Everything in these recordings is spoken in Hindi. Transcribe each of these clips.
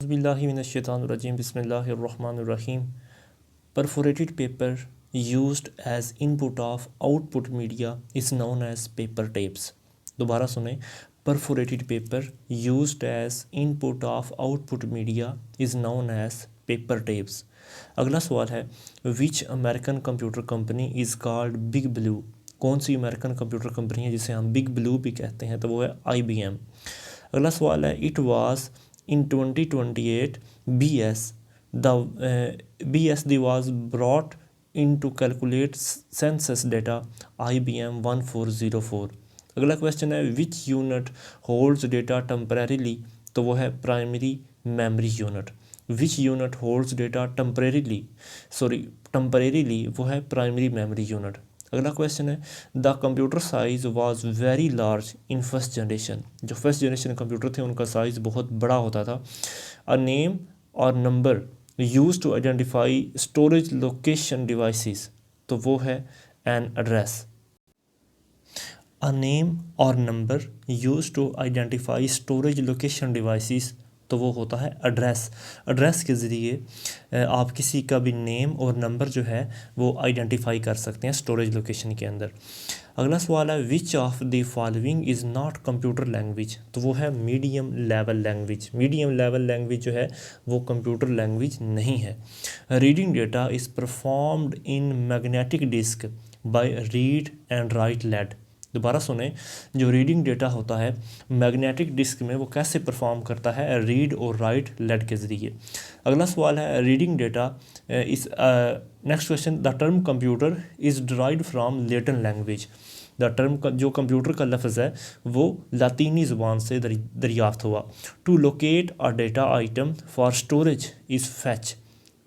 Bismillahirrahmanirrahim. Bismillahirrahmanirrahim. Perforated paper used as input of output media is known as paper tapes. दोबारा सुने. Perforated paper used as input of output media is known as paper tapes. अगला सवाल है Which American computer company is called Big Blue? कौन सी अमेरिकन कंप्यूटर कंपनी है जिसे हम बिग ब्लू भी कहते हैं? तो वो है IBM. अगला सवाल है It was in 2028 BSD was brought in to calculate census data IBM 1404. अगला क्वेश्चन है Which unit holds data temporarily? तो वो है primary memory unit. Which unit holds data temporarily? वो है प्राइमरी मेमोरी यूनिट. अगला क्वेश्चन है the computer size was very large in first generation. जो फर्स्ट जनरेशन कंप्यूटर थे उनका साइज़ बहुत बड़ा होता था. अ नेम और number use to identify storage location devices. तो वो है एन एड्रेस. अ नेम और number use to identify storage location devices. तो वो होता है एड्रेस. एड्रेस के ज़रिए आप किसी का भी नेम और नंबर जो है वो आइडेंटिफाई कर सकते हैं स्टोरेज लोकेशन के अंदर. अगला सवाल है which of the following is not computer language. तो वो है medium level language. Medium level language जो है वो कंप्यूटर लैंग्वेज नहीं है. Reading data is performed in magnetic disk by read and write lead. दोबारा सुने. जो रीडिंग डेटा होता है मैग्नेटिक डिस्क में वो कैसे परफॉर्म करता है? रीड और राइट लेड के ज़रिए. अगला सवाल है reading data is next question the term computer is derived from Latin language. The term जो कंप्यूटर का लफ्ज़ है वो लातीनी ज़ुबान से दरियाफ्त हुआ. To locate a data item for storage is fetch.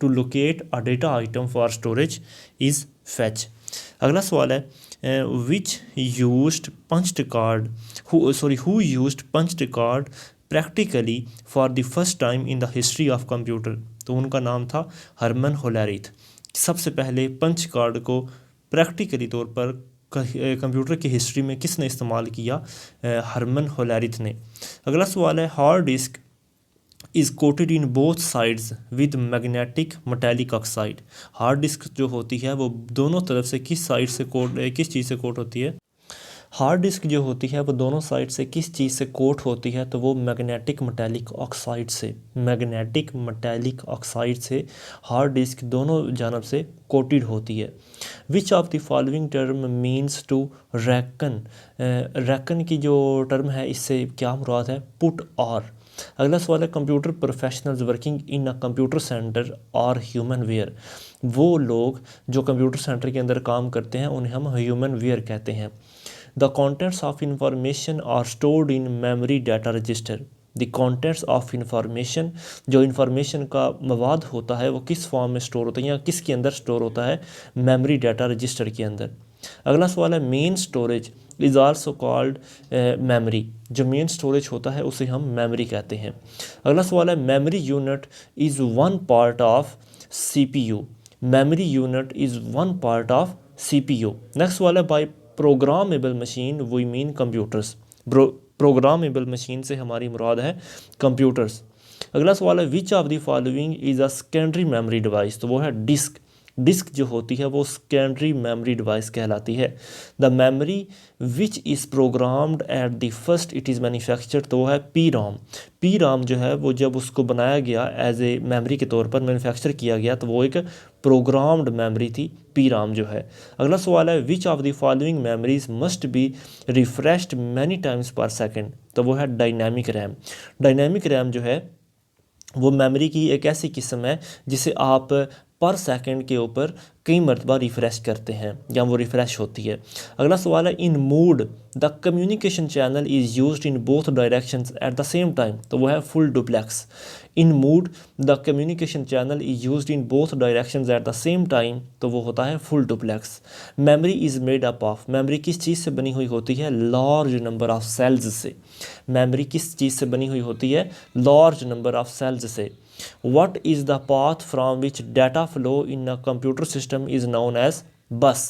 To locate a data item for storage is fetch. अगला सवाल है which used punched card who used punched card practically for the first time in the history of computer. तो उनका नाम था हरमन होलेरिथ. सबसे पहले पंच कार्ड को प्रैक्टिकली तौर पर कंप्यूटर की हिस्ट्री में किसने इस्तेमाल किया? हरमन होलेरिथ ने. अगला सवाल है hard disk is quoted in both sides with magnetic metallic oxide. Hard disk जो होती है वो दोनों तरफ से किस चीज़ से कोट होती है? हार्ड डिस्क जो होती है वो दोनों साइड से किस चीज़ से कोट होती है? तो वो मैग्नेटिक मेटालिक ऑक्साइड से. मैग्नेटिक मेटालिक ऑक्साइड से हार्ड डिस्क दोनों जानब से कोटेड होती है. Which of the following term means to reckon. Reckon की जो टर्म है इससे क्या मुराद है? पुट और. अगला सवाल है computer professionals working in a computer centre और ह्यूमन वेयर. वो लोग जो कंप्यूटर सेंटर के अंदर काम करते हैं उन्हें हम ह्यूमन वेयर कहते हैं. The contents of information are stored in memory data register. The contents of information जो इंफॉर्मेशन का मवाद होता है वो किस फॉर्म में स्टोर होता है या किसके अंदर स्टोर होता है? मेमोरी डाटा रजिस्टर के अंदर. अगला सवाल है main storage is also called memory. जो मेन स्टोरेज होता है उसे हम मेमोरी कहते हैं. अगला सवाल है memory unit is one part of CPU. Memory unit is one part of CPU. Next सवाल है by programmable machine we mean computers. Programmable machine से हमारी मुराद है कंप्यूटर्स. अगला सवाल है which of the following is a secondary memory device. तो वो है डिस्क. डिस्क जो होती है वो सेकेंडरी मेमोरी डिवाइस कहलाती है. The memory which is programmed at the first it is manufactured. तो वो है PROM. PROM जो है वो जब उसको बनाया गया एज ए मेमोरी के तौर पर मैन्युफैक्चर किया गया तो वो एक प्रोग्राम्ड मेमोरी थी PROM जो है. अगला सवाल है which of the following memories must be refreshed many times पर सेकेंड. तो वो है डायनामिक रैम. डायनामिक रैम जो है वो मेमोरी की एक ऐसी किस्म है जिसे आप पर सेकंड के ऊपर कई मरतबा रिफ़्रेश करते हैं या वो रिफ़्रेश होती है. अगला सवाल है in mood the communication channel is used in both directions at the same time. तो वो है full duplex. In mood the communication channel is used in both directions at the same time. तो वो होता है full duplex. Memory is made up of. Memory किस चीज़ से बनी हुई होती है? लार्ज नंबर ऑफ सेल्स से. मेमोरी किस चीज़ से बनी हुई होती है? लार्ज नंबर ऑफ सेल्स से. What is the path from which data flow in a computer system is known as bus.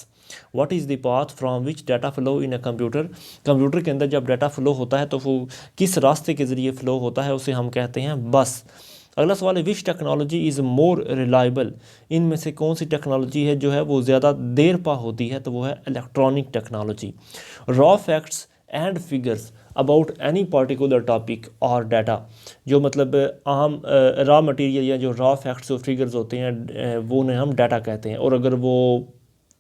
What is the path from which data flow in a computer. Computer के अंदर जब डाटा फ्लो होता है तो वो किस रास्ते के ज़रिए फ़्लो होता है उसे हम कहते हैं बस. अगला सवाल है विच टेक्नोलॉजी इज़ मोर रिलायबल, इनमें से कौन सी टेक्नोलॉजी है जो है वो ज़्यादा देर पा होती है, तो वो है electronic technology. Raw facts and figures about any particular topic और डाटा, जो मतलब आम रॉ मटेरियल या जो रॉ फैक्ट्स और फिगर्स होते हैं वो उन्हें हम डाटा कहते हैं, और अगर वो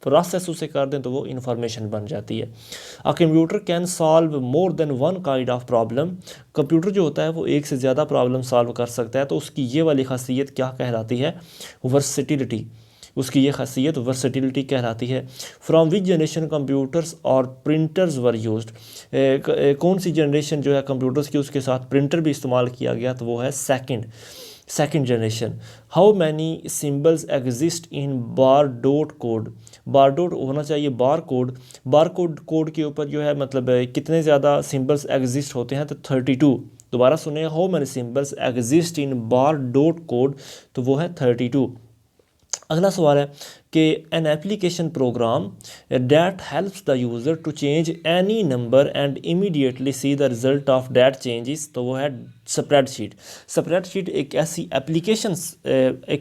प्रोसेस उसे कर दें तो वो इंफॉर्मेशन बन जाती है। A computer can solve more than one kind of problem, computer जो होता है वो एक से ज़्यादा प्रॉब्लम सॉल्व कर सकता है, तो उसकी ये वाली खासियत क्या कहलाती है, वर्सिटिलिटी, उसकी ये खासियत वर्सिटिलिटी कहलाती है। फ्रॉम विच जनरेशन कंप्यूटर्स और प्रिंटर्स वर यूज्ड, कौन सी जनरेशन जो है कंप्यूटर्स की उसके साथ प्रिंटर भी इस्तेमाल किया गया, तो वो है second generation. How many symbols exist in bar dot code, bar dot होना चाहिए बार कोड के ऊपर जो है मतलब कितने ज़्यादा सिम्बल्स एग्जिस्ट होते हैं, तो 32। दोबारा सुने, how many symbols exist in bar dot code, तो वो है 32। अगला सवाल है कि an application program that helps the user to change any number and immediately see the result of that changes, तो वो है स्प्रेडशीट एक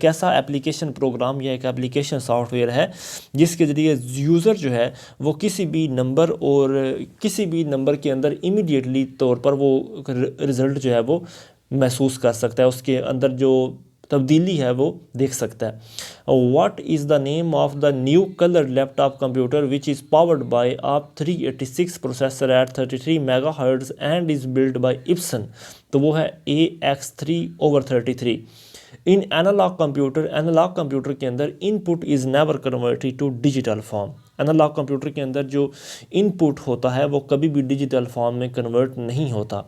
ऐसा एप्लीकेशन प्रोग्राम या एक एप्लीकेशन सॉफ्टवेयर है जिसके ज़रिए यूज़र जो है वो किसी भी नंबर के अंदर इमीडिएटली तौर पर वो रिज़ल्ट जो है वो महसूस कर सकता है, उसके अंदर जो तब्दीली है वो देख सकता है। What is the name of the new colour laptop computer which is powered by आप 386 processor at 33 megahertz and is build by Epson, तो वो है AX3/33। इन एनालॉग कंप्यूटर के अंदर input is never converted to digital form, analog computer के अंदर जो इनपुट होता है वो कभी भी डिजिटल फॉर्म में कन्वर्ट नहीं होता।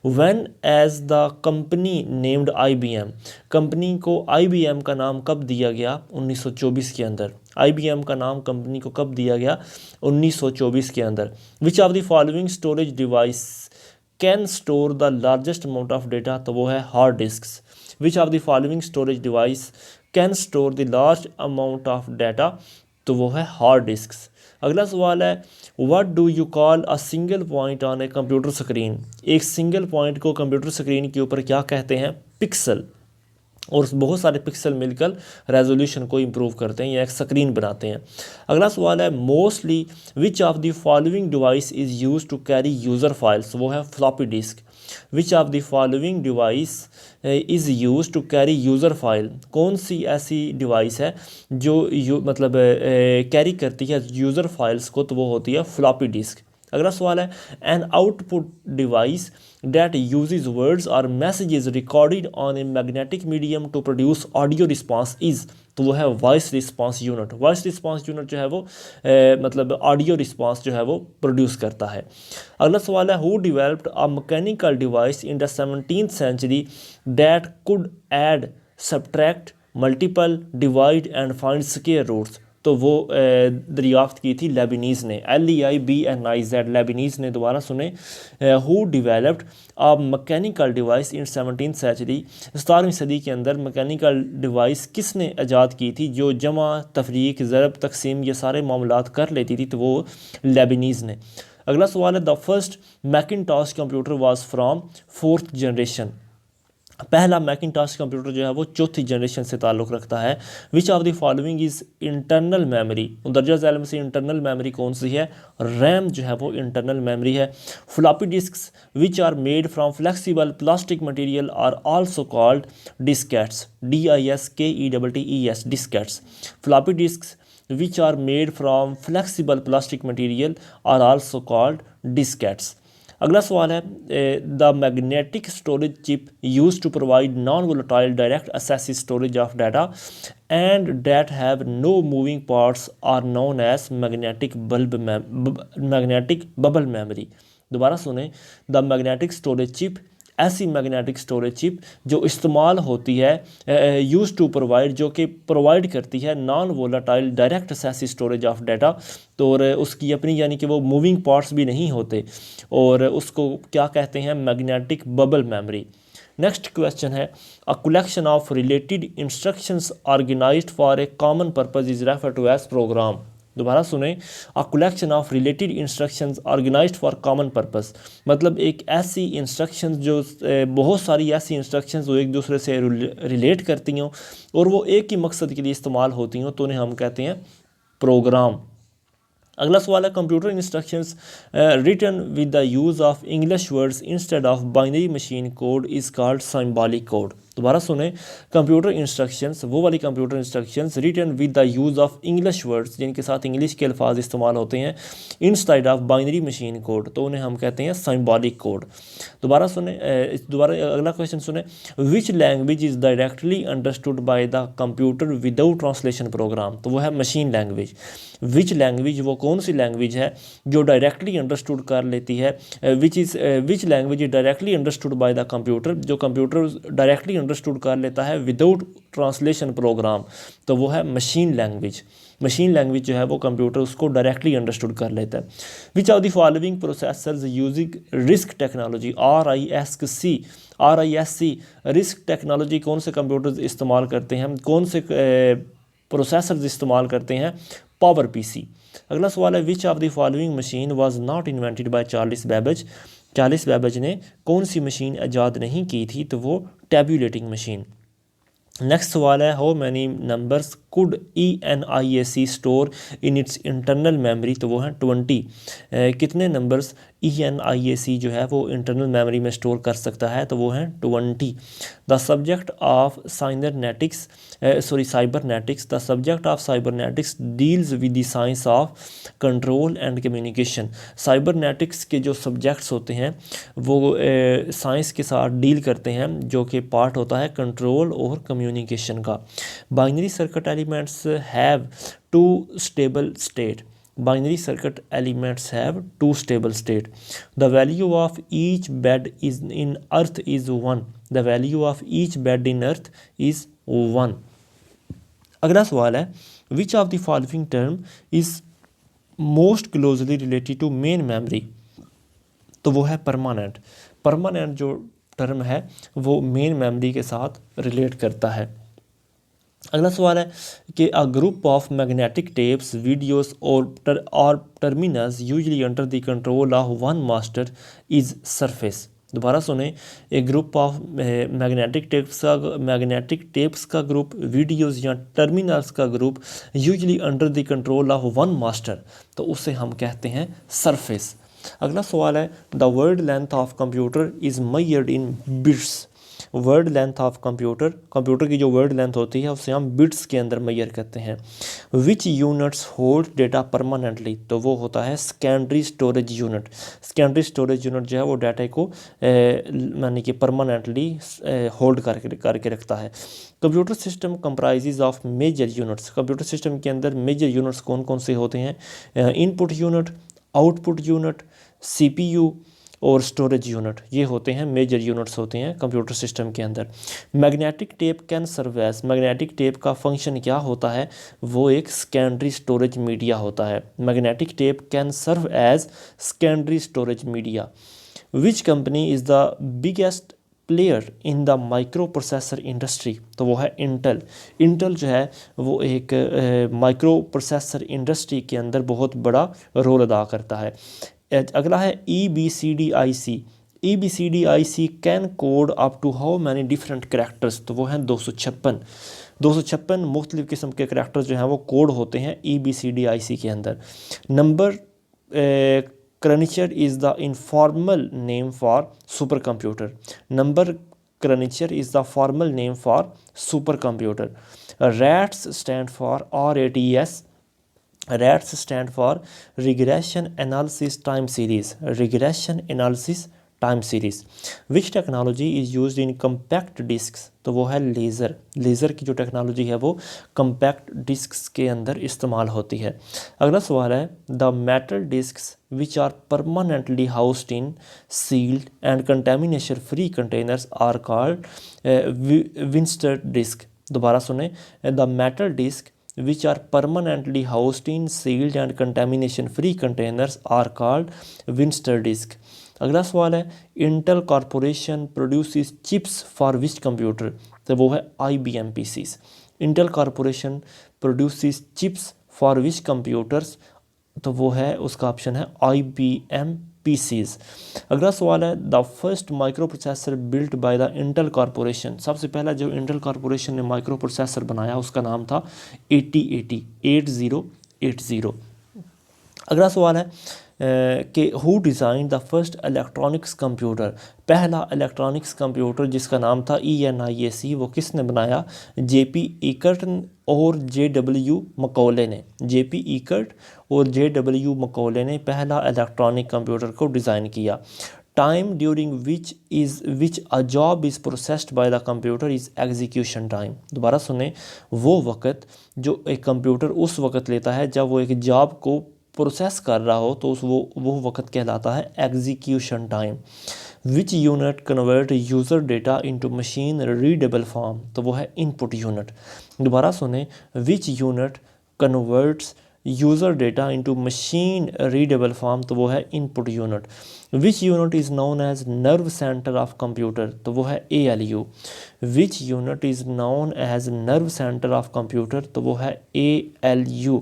When as the company named IBM, company को IBM का नाम कब दिया गया, 1924 के अंदर। IBM का नाम कंपनी को कब दिया गया, 1924 के अंदर। विच of the following storage device can store the largest amount of data, तो वो है hard disk. Which of the following storage device can store the large amount of data, तो वो है हार्ड डिस्क। अगला सवाल है what do you call a single point on a computer screen, एक सिंगल पॉइंट को कंप्यूटर स्क्रीन के ऊपर क्या कहते हैं, पिक्सल, और बहुत सारे पिक्सल मिलकर रेजोल्यूशन को इम्प्रूव करते हैं या एक स्क्रीन बनाते हैं। अगला सवाल है mostly which of the following device is use to carry user files, वो है floppy disk. Which of the following device is use to carry user file, कौन सी ऐसी डिवाइस है जो मतलब कैरी करती है यूज़र फाइल्स को, तो वो होती है फ्लॉपी डिस्क। अगला सवाल है an output device that uses words or messages recorded on a magnetic medium to produce audio response is, तो वो है voice response unit. Voice response unit जो है वो मतलब ऑडियो रिस्पॉन्स जो है वो प्रोड्यूस करता है। अगला सवाल है who developed a mechanical device in the 17th century that could add subtract multiple divide and find square roots, तो वो दरियाफ्त की थी लेबनीज़ ने, LEIBNIZ, लेबनीज़ ने। दोबारा सुने, who developed a mechanical device in 17th century, 17वीं सदी के अंदर मैकेनिकल डिवाइस किसने ईजाद की थी जो जमा तफरीक ज़रब तकसीम ये सारे मामलात कर लेती थी, तो वो लेबनीज़ ने। अगला सवाल है the first Macintosh computer was from 4th generation, पहला मैकिनटॉश कंप्यूटर जो है वो 4थी जनरेशन से ताल्लुक़ रखता है। Which of the following is internal memory, दर्जा ज़ैल में से इंटरनल मेमोरी कौन सी है, रैम जो है वो इंटरनल मेमोरी है। Floppy disks which are made from flexible plastic material are also called diskettes, DISKETTES, diskettes. Floppy disks which are made from flexible plastic material are also called diskettes। अगला सवाल है the magnetic storage chip use to provide non volatile direct access storage of data and that have no moving parts are known as magnetic bubble memory. दोबारा सुने, द मैग्नेटिक स्टोरेज चिप ऐसी मैग्नेटिक स्टोरेज चिप जो इस्तेमाल होती है यूज़ टू प्रोवाइड, जो कि प्रोवाइड करती है non volatile direct access storage of data, तो और उसकी अपनी यानी कि वो मूविंग पार्ट्स भी नहीं होते, और उसको क्या कहते हैं, magnetic bubble memory. Next question है a collection of related instructions organised for a common purpose is refer to as program. दोबारा सुने, a collection of related instructions organised for common purpose, मतलब एक ऐसी इंस्ट्रक्शंस जो बहुत सारी ऐसी इंस्ट्रक्शंस जो एक दूसरे से रिलेट करती हों और वो एक ही मकसद के लिए इस्तेमाल होती हों, तो उन्हें हम कहते हैं प्रोग्राम। अगला सवाल है, computer instructions written with the use of English words instead of binary machine code is called symbolic code. दोबारा सुने, कंप्यूटर इंस्ट्रक्शंस, वो वाली computer instructions written with the use of English words, जिनके साथ इंग्लिश के अल्फाज इस्तेमाल होते हैं, instead of binary machine code, तो उन्हें हम कहते हैं सिंबॉलिक कोड। दोबारा सुने, अगला क्वेश्चन सुने, which language is directly understood by the computer without translation program, तो वो है मशीन लैंग्वेज। विच लैंग्वेज, वो कौन सी लैंग्वेज है जो डायरेक्टली अंडरस्टूड कर लेती है, which language is directly understood by the computer, जो कंप्यूटर डायरेक्टली अंडरस्टूड कर लेता है विदाउट ट्रांसलेशन प्रोग्राम, तो वो है मशीन लैंग्वेज। मशीन लैंग्वेज जो है वो कंप्यूटर उसको डायरेक्टली अंडरस्टूड कर लेता है। Which of the following processors using risk technology, RISC risk technology कौन से कंप्यूटर्स इस्तेमाल करते हैं, कौन से प्रोसेसर्स इस्तेमाल करते हैं, पावर PC। अगला सवाल है, which of the following machine was not invented by Charles Babbage, Charles Babbage ने कौन सी मशीन ईजाद नहीं की थी, तो वो टैब्यूलेटिंग मशीन। नेक्स्ट सवाल है, how many numbers could ENIAC store in its internal memory, तो वो हैं 20। कितने नंबर्स ENIAC जो है वो इंटरनल मेमोरी में स्टोर कर सकता है, तो वो हैं 20। The subject of cybernetics the subject of cybernetics deals with the science of control and communication. Cybernetics के जो सब्जेक्ट्स होते हैं वो साइंस के साथ डील करते हैं, जो कि पार्ट होता है कंट्रोल और कम्युनिकेशन का। Binary circuit elements have to stable state, binary circuit elements have two stable state. The value of each bed is in earth is 1, the value of each bed in earth is 1। अगला सवाल है, which of the following term is most closely related to main memory, तो वो है परमानेंट जो टर्म है वो मेन मेमोरी के साथ रिलेट करता है। अगला सवाल है कि a group of magnetic tapes videos और terminals usually under the control of one master is surface. दोबारा सुने, एक ग्रुप ऑफ मैग्नेटिक टेप्स का ग्रुप, वीडियोस या टर्मिनल्स का group usually under the control of one master, तो उसे हम कहते हैं सरफेस। अगला सवाल है, the word length of computer is measured in bits. Word length of computer की जो वर्ड लेंथ होती है उसे हम बिट्स के अंदर मेजर करते हैं। विच यूनिट्स होल्ड डेटा परमानेंटली, तो वो होता है secondary storage unit. Secondary storage unit जो है वो डाटा को यानी कि परमानेंटली होल्ड करके रखता है। Computer system comprises of major units, computer system के अंदर मेजर यूनिट्स कौन कौन से होते हैं, input unit, output unit, CPU और स्टोरेज यूनिट, ये होते हैं मेजर यूनिट्स होते हैं कंप्यूटर सिस्टम के अंदर। Magnetic tape can serve as, magnetic tape का फंक्शन क्या होता है, वो एक सेकेंडरी स्टोरेज मीडिया होता है। Magnetic tape can serve as secondary storage media. Which company is the biggest player in the microprocessor industry, तो वो है इंटेल जो है वो एक माइक्रो प्रोसेसर इंडस्ट्री के अंदर बहुत बड़ा रोल अदा करता है। अगला है EBCDIC can code up to how many different characters, तो वो हैं 256 मुख्तलिफ़ किस्म के करैक्टर्स जो हैं वो कोड होते हैं EBCDIC के अंदर। Number cruncher is the informal name for supercomputer, number cruncher is the formal name for supercomputer. Rats stand for RATS, RATS stand for regression analysis time series, regression analysis time series। Which technology is used in compact discs, तो वो है लेज़र की जो टेक्नोलॉजी है वो compact discs के अंदर इस्तेमाल होती है। अगला सवाल है, the metal discs which are permanently housed in sealed and contamination free containers are called Winster disk। दोबारा सुने, the metal disc which are permanently housed in sealed and contamination free containers are called Winster disk। अगला सवाल है, Intel corporation produces chips for which computer, तो वो है IBM PCs। Intel corporation produces chips for which computers, तो वो है उसका ऑप्शन है IBM PCs। अगला सवाल है the first micro processor built by the Intel corporation. सबसे पहला जो इंटेल कॉरपोरेशन ने माइक्रो प्रोसेसर बनाया उसका नाम था 8080। अगला सवाल है कि who design the first electronics computer. पहला इलेक्ट्रॉनिक्स कंप्यूटर जिसका नाम था ENIAC, वो किसने बनाया? JP इकर्ट और JW मकौले ने। JP इकर्ट और JW मकौले ने पहला इलेक्ट्रॉनिक कंप्यूटर को डिज़ाइन किया। Time during which a job is processed bye the computer is execution time. दोबारा सुने, वो वक़्त जो एक कंप्यूटर उस वक़्त लेता है जब वो एक जॉब को प्रोसेस कर रहा हो, तो वो वक़्त कहलाता है execution time. Which unit convert user data into machine readable form, तो वो है इनपुट यूनिट। दोबारा सुने, which unit converts user data into machine readable form, तो वो है input unit. Which unit is known as nerve centre of computer, तो वो है ALU। Which unit is known as nerve centre of computer, तो वो है ALU।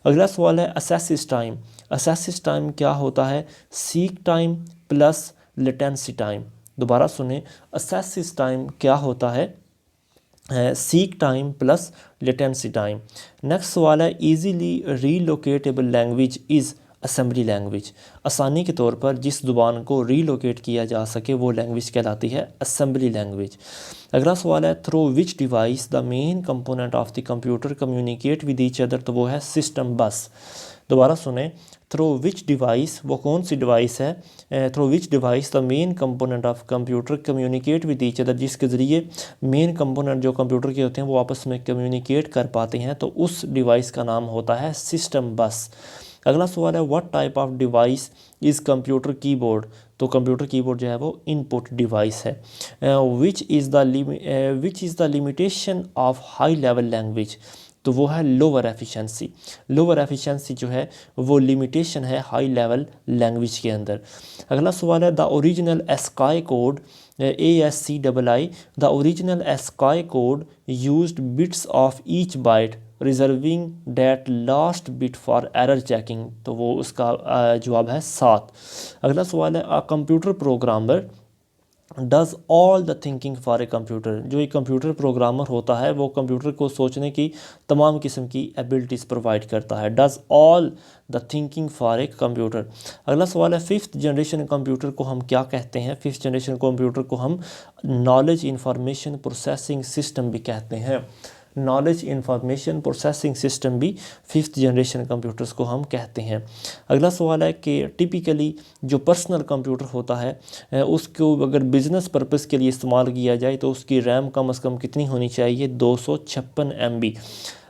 अगला सवाल है असेसिस टाइम। असेसिस टाइम क्या होता है? Seek time plus latency time. दोबारा सुने, असेसिस टाइम क्या होता है? Seek time plus latency time. Next सवाल है easily relocatable language is assembly language. आसानी के तौर पर जिस ज़ुबान को रीलोकेट किया जा सके वो लैंग्वेज कहलाती है असेंबली लैंग्वेज। अगला सवाल है through which device the main component of the computer communicate with each other, तो वो है सिस्टम बस। दोबारा सुने, थ्रू विच डिवाइस, वो कौन सी डिवाइस है? Through which device the main component of computer communicate with each other, जिसके ज़रिए मेन कंपोनेंट जो कंप्यूटर के होते हैं वो आपस में कम्युनिकेट कर पाते हैं, तो उस डिवाइस का नाम होता है सिस्टम बस। अगला सवाल है what type of device is computer keyboard, तो कंप्यूटर कीबोर्ड जो है वो इनपुट डिवाइस है। Which is the limitation of high level language, तो वो है लोअर एफिशिएंसी। लोअर एफिशिएंसी जो है वो लिमिटेशन है हाई लेवल लैंग्वेज के अंदर। अगला सवाल है the original ASCII code ASCII, the original ASCII code used bits of each byte reserving that last bit for error checking, तो वो उसका जवाब है 7। अगला सवाल है a computer programmer does all the thinking for a computer. जो एक कंप्यूटर प्रोग्रामर होता है वो कंप्यूटर को सोचने की तमाम किस्म की एबिलिटीज़ प्रोवाइड करता है। Does all the thinking for a computer. अगला सवाल है फिफ्थ जनरेशन कंप्यूटर को हम क्या कहते हैं? फिफ्थ जनरेशन कंप्यूटर को हम नॉलेज इंफॉर्मेशन प्रोसेसिंग सिस्टम भी कहते हैं। नॉलेज इंफॉर्मेशन प्रोसेसिंग सिस्टम भी फिफ्थ जनरेशन कंप्यूटर्स को हम कहते हैं। अगला सवाल है कि टिपिकली जो पर्सनल कंप्यूटर होता है उसको अगर बिज़नेस पर्पस के लिए इस्तेमाल किया जाए तो उसकी रैम कम से कम कितनी होनी चाहिए? 256 MB।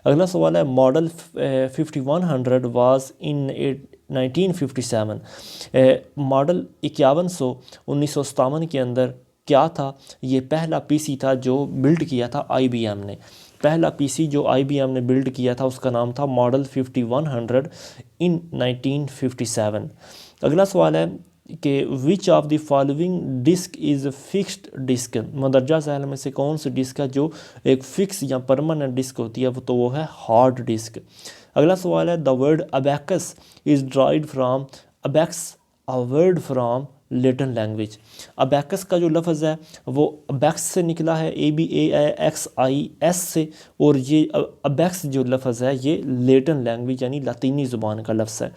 अगला सवाल है मॉडल 5100 वाज इन 1957। मॉडल 5100 1957 के अंदर क्या था? ये पहला PC था जो बिल्ड किया था IBM ने। पहला PC जो IBM ने बिल्ड किया था उसका नाम था मॉडल 5100 इन 1957। अगला सवाल है कि which of the following disk is fixed disk. मंदरजा झैल में से कौन सी डिस्क है जो एक फिक्स या परमानेंट डिस्क होती है? तो वो है हार्ड डिस्क। अगला सवाल है the word abacus is derived from abax, a word from Latin language. Abacus का जो लफ्ज़ है वो अबैक्स से निकला है, ABAXIS से, और ये अबैक्स जो लफ्ज़ है ये लेटिन लैंग्वेज यानी लातीनी ज़ुबान का लफ्ज़ है।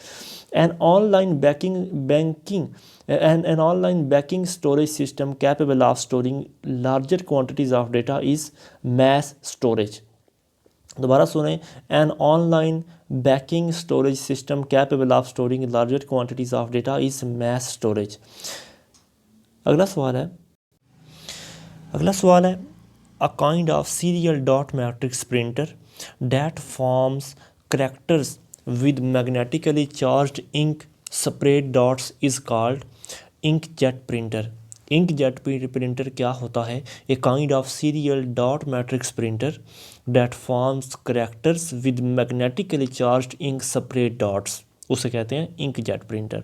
An online banking storage system capable of storing larger quantities of data is mass storage. दोबारा सुने, an online banking storage system capable of storing larger quantities of data is mass storage. अगला सवाल है a kind of serial dot matrix printer that forms characters with magnetically charged ink spread dots is called inkjet printer. Inkjet printer क्या होता है? A kind of serial dot matrix printer that forms characters with magnetically charged ink spread dots, उसे कहते हैं इंकजेट प्रिंटर।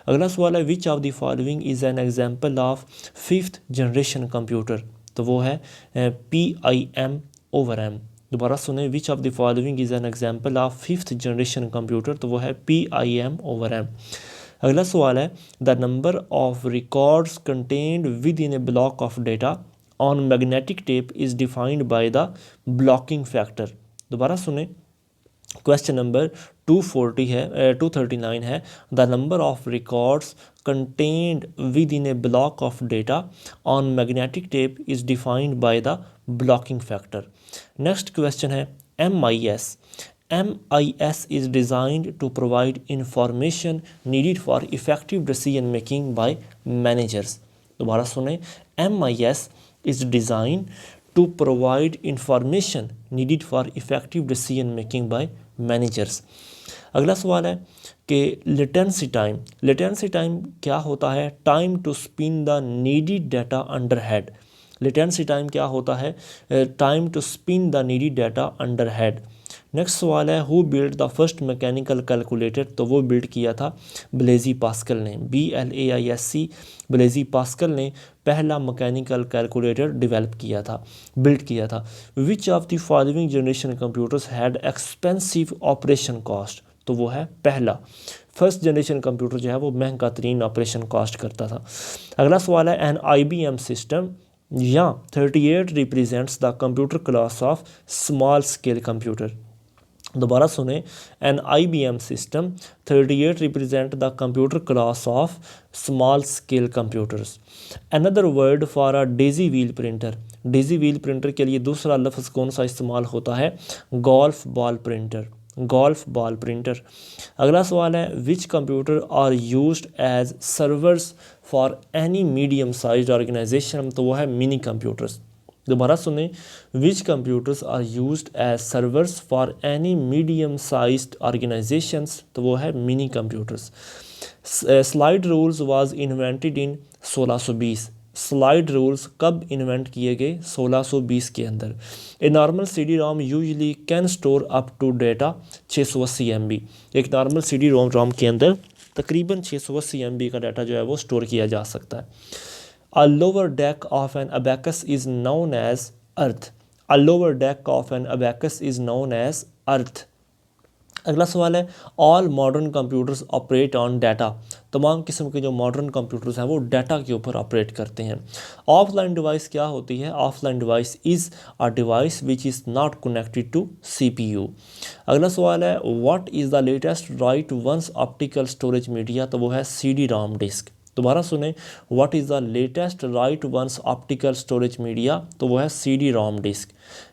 अगला सवाल है which of the following is an example of fifth generation computer, तो वो है PIM/M। दोबारा सुने, which of the following is an example of fifth generation computer, तो वो है PIM/M। अगला सवाल है, the number of records contained within a block of data on magnetic tape is defined by the blocking factor. दोबारा सुने, क्वेश्चन नंबर 239 है, the number of records contained within a block of data on magnetic tape is defined by the blocking factor. Next question है, MIS is designed to provide information needed for effective decision making by managers। दोबारा सुने, MIS is designed to provide information needed for effective decision making by managers। अगला सवाल है कि लेटेंसी टाइम क्या होता है? Time to spin the needed data under head. Latency time क्या होता है? Time to spin the needed data under head. Next सवाल है, who build the first mechanical calculator, तो वो बिल्ड किया था ब्लेजी पास्कल ने, BLAISC, ब्लेजी पास्कल ने पहला मैकेनिकल कैलकुलेटर डेवलप किया था, बिल्ड किया था। विच of the following generation computers had expensive operation cost, तो वो है पहला, फर्स्ट जनरेशन कंप्यूटर जो है वो महंगा तरीन ऑपरेशन कॉस्ट करता था। अगला सवाल है, एन IBM सिस्टम या 38 represents the computer class of small scale computer. दोबारा सुने, an IBM system 38 represent the computer class of small scale computers. Another word for a daisy wheel printer, daisy wheel printer के लिए दूसरा लफ्ज़ कौन सा इस्तेमाल होता है? Golf ball printer, golf ball printer. अगला सवाल है, which computer are used as servers for any medium size organisation, तो वो है मिनी कंप्यूटर्स। दोबारा सुने, which computers are used as servers for any medium sized organisations, तो वो है minicomputers. Slide rules was invented in 1620। Slide rules कब इन्वेंट किए गए? 1620 के अंदर। A normal CD-ROM usually can store up to data 680 MB। एक नॉर्मल CD-ROM के अंदर तकरीबन 680 MB का डाटा जो है वो स्टोर किया जा सकता है। A lower deck of an abacus is known as earth। A lower deck of an abacus is known as earth। अगला सवाल है, all modern computers operate on data. तमाम किस्म के जो मॉडर्न कंप्यूटर्स हैं वो डाटा के ऊपर ऑपरेट करते हैं। ऑफलाइन डिवाइस क्या होती है? Offline device is a device which is not connected to CPU। अगला सवाल है, what is the latest write once optical storage media, तो वो है CD-ROM डिस्क। दोबारा सुने, what is the latest write once optical storage media, तो वो है CD-ROM डिस्क।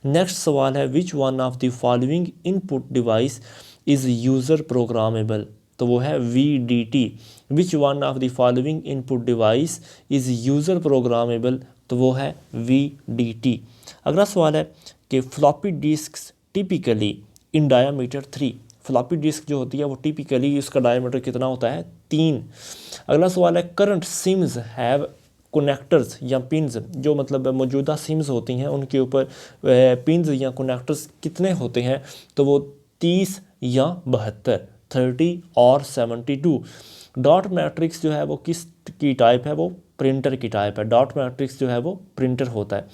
नेक्स्ट सवाल है, which one of the following input device is user programmable, तो वो है VDT। Which one of the following input device is user programmable, तो वो है VDT। अगला सवाल है कि floppy disks typically in diameter 3। Floppy disk जो होती है वो टिपिकली उसका डायमीटर कितना होता है? 3। अगला सवाल है, करंट सिम्स हैव कनेक्टर्स या पिन्स, जो मतलब मौजूदा सिम्स होती हैं उनके ऊपर पिन्स या कनेक्टर्स कितने होते हैं? तो वो 30 या 72, 30 और 72। डॉट मैट्रिक्स जो है वो किस की टाइप है? वो प्रिंटर की टाइप है। डॉट मैट्रिक्स जो है वो प्रिंटर होता है।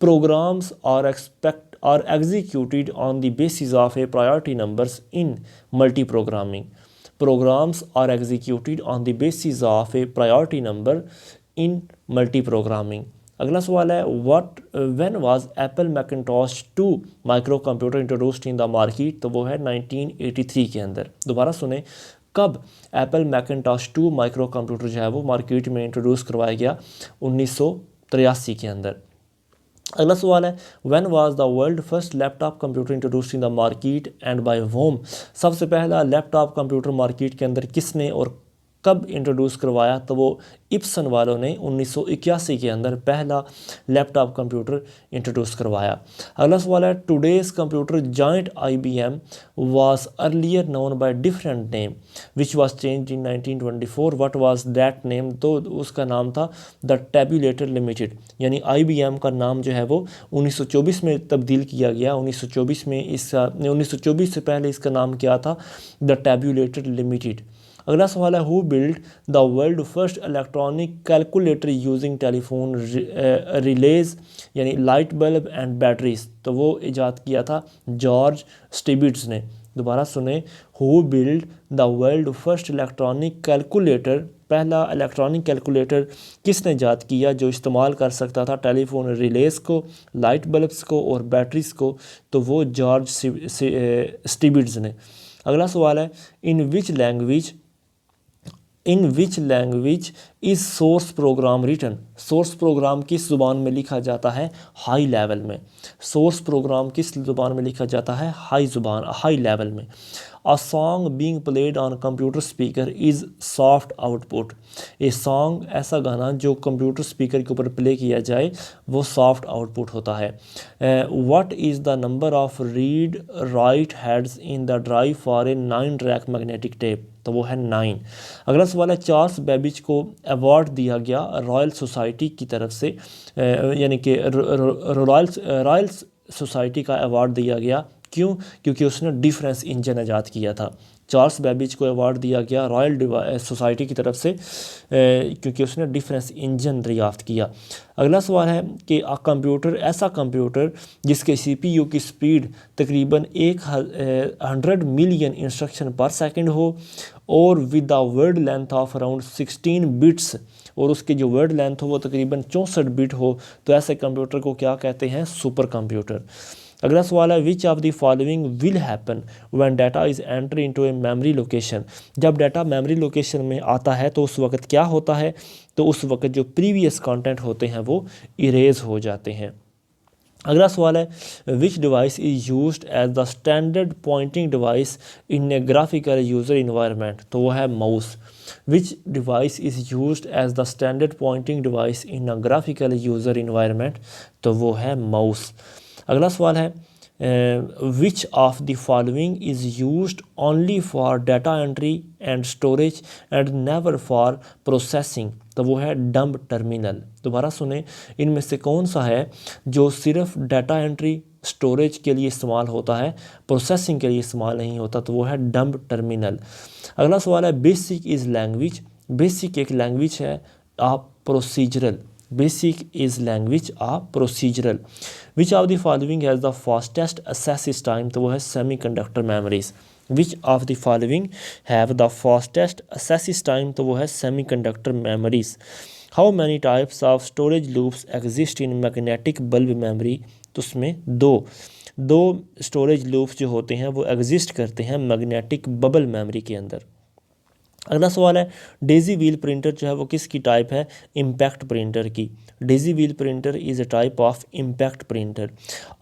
Programs are executed on the basis of a priority numbers in multi-programming। Programs are executed on the basis of a priority number in multi-programming। अगला सवाल है, when was Apple Macintosh 2 micro computer introduced in the market, तो वो है 1983 के अंदर। दोबारा सुने, कब एप्पल मैकिन्टॉश 2 माइक्रो कंप्यूटर जो है वो मार्केट में इंट्रोड्यूस करवाया गया? 1983 के अंदर। अगला सवाल है, when was the world first laptop computer introduced in the market and by whom. सबसे पहला लैपटॉप कंप्यूटर मार्केट के अंदर किसने और कब इंट्रोड्यूस करवाया? तो वो इप्सन वालों ने 1981 के अंदर पहला लैपटॉप कंप्यूटर इंट्रोड्यूस करवाया। अगला सवाल है, today's computer joint IBM was earlier known by different name which was change in 1924। What was that name? तो उसका नाम था द टैबुलेटर लिमिटेड, यानी IBM का नाम जो है वो 1924 में तब्दील किया गया। 1924 से पहले इसका नाम क्या था? The tabulator limited. अगला सवाल है who build the world first electronic calculator using telephone relays यानी लाइट बल्ब एंड बैटरीज, तो वो इजाद किया था जॉर्ज स्टिबिट्स ने। दोबारा सुने, who build the world first electronic calculator, पहला इलेक्ट्रॉनिक कैलकुलेटर किसने इजाद किया जो इस्तेमाल कर सकता था टेलीफोन रिलेज को, लाइट बल्ब्स को और बैटरीज को, तो वो जॉर्ज स्टिबिट्स ने। अगला सवाल है in which language is source program written, source program किस ज़ुबान में लिखा जाता है, हाई लेवल में। सोर्स प्रोग्राम किस ज़ुबान में लिखा जाता है, हाई लेवल में। A song being played on computer speaker is soft output, a song ऐसा गाना जो कंप्यूटर स्पीकर के ऊपर प्ले किया जाए वो सॉफ्ट आउटपुट होता है। What is the number of read write heads in the drive for a 9 track magnetic tape, तो वो है 9। अगला सवाल है चार्ल्स बेबेज को अवार्ड दिया गया रॉयल सोसाइटी की तरफ से, यानी कि रॉयल सोसाइटी का अवार्ड दिया गया, क्यों? क्योंकि उसने डिफरेंस इंजन ईजाद किया था। चार्ल्स बेबेज को अवार्ड दिया गया रॉयल सोसाइटी की तरफ से क्योंकि उसने डिफरेंस इंजन दरियाफ्त किया। अगला सवाल है कि ऐसा कंप्यूटर जिसके CPU की स्पीड तकरीबन 100 मिलियन इंस्ट्रक्शन पर सेकंड हो और with the word length of around 16 bits, और उसकी जो वर्ड लेंथ हो वो तकरीबन 64 बिट हो, तो ऐसे कंप्यूटर को क्या कहते हैं, सुपर कंप्यूटर। अगला सवाल है which of the following will happen when data is enter into a memory location, जब डाटा मेमोरी लोकेशन में आता है तो उस वक्त क्या होता है, तो उस वक्त जो प्रीवियस कंटेंट होते हैं वो इरेज हो जाते हैं। अगला सवाल है which device is used as the standard pointing device in a graphical user environment, तो वो है mouse. Which device is used as the standard pointing device in a graphical user environment, तो वो है माउस। अगला सवाल है which of the following is used only for data entry and storage and never for processing, तो वो है डंब टर्मिनल। दोबारा सुने, इनमें से कौन सा है जो सिर्फ डाटा एंट्री स्टोरेज के लिए इस्तेमाल होता है, प्रोसेसिंग के लिए इस्तेमाल नहीं होता, तो वो है डंब टर्मिनल। अगला सवाल है बेसिक इज़ लैंग्वेज, बेसिक एक लैंग्वेज है आप procedural, BASIC is language of procedural. Which of the following has the fastest access time, तो वो है semiconductor memories. Which of the following have the fastest access time, तो वो है semiconductor memories. How many types of storage loops exist in magnetic bulb memory, तो उसमें दो स्टोरेज लूप्स जो होते हैं वो एग्जिस्ट करते हैं मैग्नेटिक बबल मेमोरी के अंदर। अगला सवाल है डेजी व्हील प्रिंटर जो है वो किसकी टाइप है, इम्पैक्ट प्रिंटर की। Daisy wheel printer is a type of impact printer.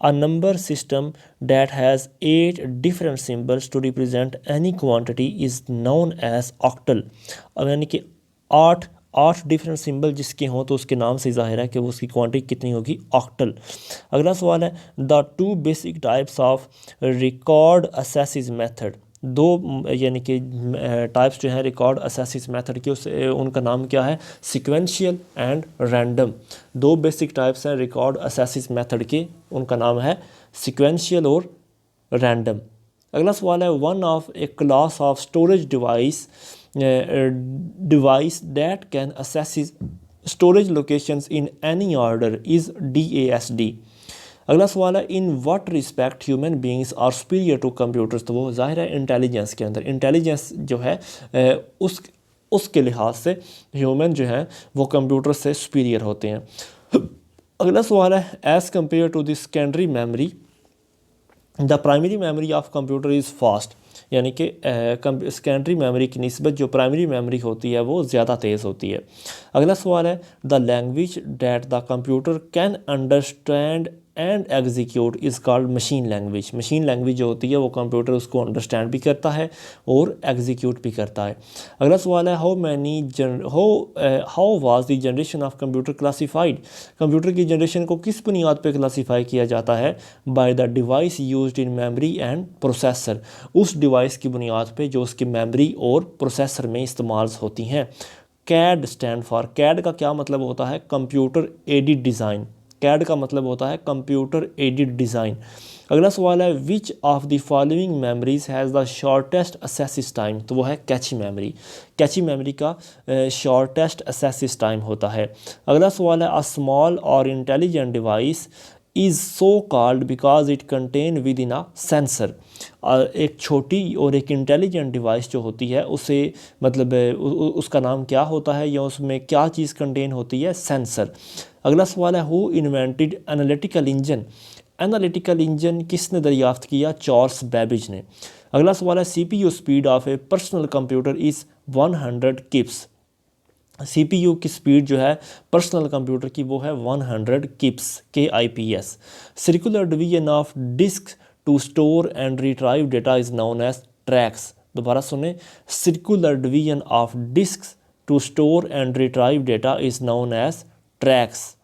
A number system that has 8 different symbols to represent any quantity is known as octal, अब यानी कि आठ डिफरेंट सिंबल जिसके हों तो उसके नाम से ज़ाहिर है कि वो उसकी क्वांटिटी कितनी होगी, ऑक्टल। अगला सवाल है the 2 basic types of record access method, दो यानी कि टाइप्स जो हैं रिकॉर्ड असेसिस मेथड की, उससे उनका नाम क्या है, सिक्वेंशियल एंड रैंडम। दो बेसिक टाइप्स हैं रिकॉर्ड असेसिस मेथड के, उनका नाम है सिक्वेंशियल और रैंडम। अगला सवाल है one of a class of storage device that can access storage locations in any order is DASD। अगला सवाल है in what respect human beings are superior to computers, तो वो जाहिर है इंटेलिजेंस के अंदर, इंटेलिजेंस जो है उसके लिहाज से ह्यूमन जो है वो कंप्यूटर से सुपीरियर होते हैं। अगला सवाल है as compare to the secondary memory the primary memory of computer is fast, यानी कि सेकेंडरी मेमोरी की निस्बत जो प्राइमरी मेमोरी होती है वो ज़्यादा तेज़ होती है। अगला सवाल है the language that the computer can understand and execute is called machine language. Machine language जो होती है वो कंप्यूटर उसको अंडरस्टैंड भी करता है और एग्जीक्यूट भी करता है। अगला सवाल है how was the generation of computer classified, computer की जनरेशन को किस बुनियाद पे क्लासीफाई किया जाता है, by the device used in memory and processor, उस डिवाइस की बुनियाद पे जो उसकी मेमोरी और प्रोसेसर में इस्तेमाल होती हैं। कैड स्टैंड फॉर, कैड का क्या मतलब होता है, कंप्यूटर एडेड डिज़ाइन, कैड का मतलब होता है कंप्यूटर एडेड डिज़ाइन। अगला सवाल है which of the following memories has the shortest access time, तो वो है कैची मेमोरी। कैची मेमोरी का शॉर्टेस्ट असेसिस टाइम होता है। अगला सवाल है अ स्मॉल और intelligent device is so called because it contain within a sensor. एक छोटी और एक इंटेलिजेंट डिवाइस जो होती है उसे मतलब उसका नाम क्या होता है या उसमें क्या चीज़ कंटेन होती है, सेंसर। अगला सवाल है who invented analytical engine, analytical engine किसने दरियाफ्त किया, चार्ल्स बेबेज ने। अगला सवाल है CPU speed of a personal computer is 100 KIPS. CPU की स्पीड जो है पर्सनल कंप्यूटर की वो है 100 KIPS, KIPS। Circular division of disk to store and retrieve data is known as tracks. दोबारा सुने, circular division of disk to store and retrieve data is known as tracks.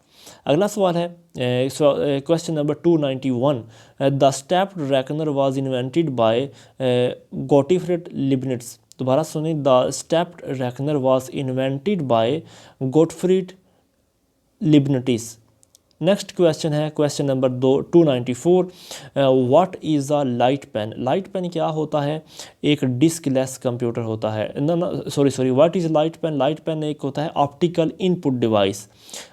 अगला सवाल है question number 291, the stepped reckoner was invented by Gottfried Leibniz. दोबारा सुनिए, the stepped reckoner was invented by Gottfried Leibniz. Next question है question number 294, what is a light pen. Light pen क्या होता है, एक डिस्कलेस कंप्यूटर होता है। Sorry what is light pen. Light pen एक होता है optical input device.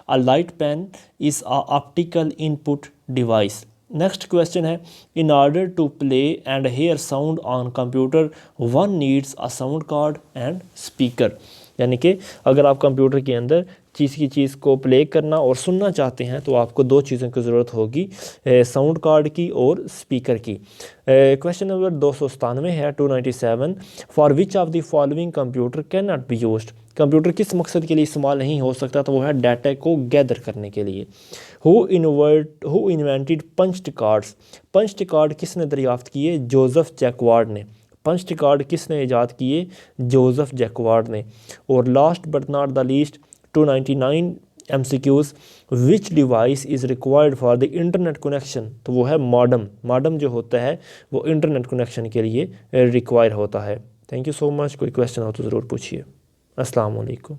A light pen is a optical input device. Next question है in order to play and hear sound on computer one needs a sound card and speaker. यानी कि अगर आप कंप्यूटर के अंदर चीज़ को प्ले करना और सुनना चाहते हैं तो आपको दो चीज़ों की ज़रूरत होगी, साउंड कार्ड की और स्पीकर की। क्वेश्चन नंबर 297 है 297, for which of the following computer can not be used. Computer किस मकसद के लिए इस्तेमाल नहीं हो सकता, तो वो है डाटा को गैदर करने के लिए। Who invented punched cards. Punched card किसने दरियाफ्त किए, जोसेफ जैकवार्ड ने। पंच्ड कार्ड किसने ईजाद किए, जोसेफ जैकवार्ड ने। और last but not the least 299 MCQs, which device is required for the internet connection, तो वो है मॉडम। मॉडम जो होता है वो इंटरनेट कनेक्शन के लिए रिक्वायर होता है। Thank you so much. कोई क्वेश्चन हो तो ज़रूर पूछिए। अस्सलाम वालेकुम।